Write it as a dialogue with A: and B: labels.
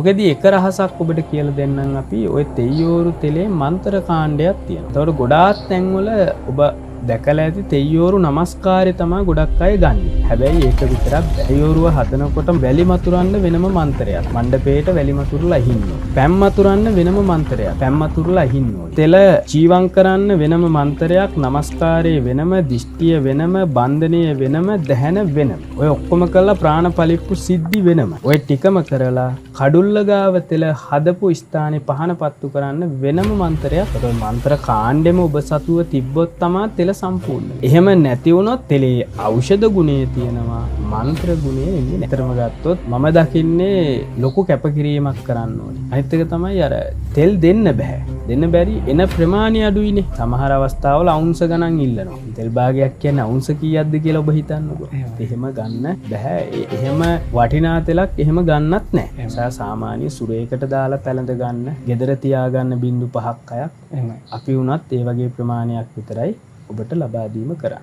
A: ඔකෙදී එක රහසක් ඔබට කියලා දෙන්නම් අපි ඔය තෙයියෝරු තෙලේ මන්ත්‍ර කාණ්ඩයක් තියෙනවා. ඒතකොට ගොඩාක් තැන්වල ඔබ දැකලා ඇති තෙයියෝරු නමස්කාරය තමයි ගොඩක් අය ගන්න. හැබැයි ඒක විතරක් තෙයියෝරුව හදනකොට වැලි මතුරන්න වෙනම මන්ත්‍රයක්. මණ්ඩපේට වැලි මතුරුලා හින්නවා. පැම් මතුරන්න වෙනම මන්ත්‍රයක්. පැම් මතුරුලා හින්නවා. තෙල ජීවම් කරන්න වෙනම මන්ත්‍රයක්, නමස්කාරයේ වෙනම, දිෂ්ටිය වෙනම, බන්ධනය වෙනම, දහන වෙනම. ඔය ඔක්කොම කරලා ප්‍රාණ පලිප්පු සිද්ධි වෙනම. ඔය ටිකම කරලා කඩුල්ල ගාව තෙල හදපු ස්ථානේ පහන පත්තු කරන්න වෙනම මන්ත්‍රයක්. ඒ මන්ත්‍ර කාණ්ඩෙම ඔබ සතුව තිබ්බොත් තමයි තෙල සම්පූර්ණ. එහෙම නැති වුණොත් තෙලේ ඖෂධ ගුණය තියෙනවා, මන්ත්‍ර ගුණය එන්නේ නැහැ. තරම ගත්තොත් මම දකින්නේ ලොකු කැපකිරීමක් කරන්න ඕනේ. අනිත් එක තමයි අර තෙල් දෙන්න බෑ. දෙන්න බැරි එන ප්‍රමාණය අඩුයිනේ. සමහර අවස්ථාවල අවුන්ස ගණන් ඉල්ලනවා. තෙල් භාගයක් කියන්නේ අවුන්ස කීයක්ද කියලා ඔබ හිතන්නකෝ. එහෙම ගන්න බෑ. එහෙම වටිනා තෙලක් එහෙම ගන්නත් නැහැ. ඒ සාමාන්‍ය සුරේකට දාලා පැලඳ ගන්න, gedara තියාගන්න බින්දු 5ක් 6ක්. අපි උනත් ඒ වගේ ප්‍රමාණයක් විතරයි ඔබට ලබා දීම කරන්නේ.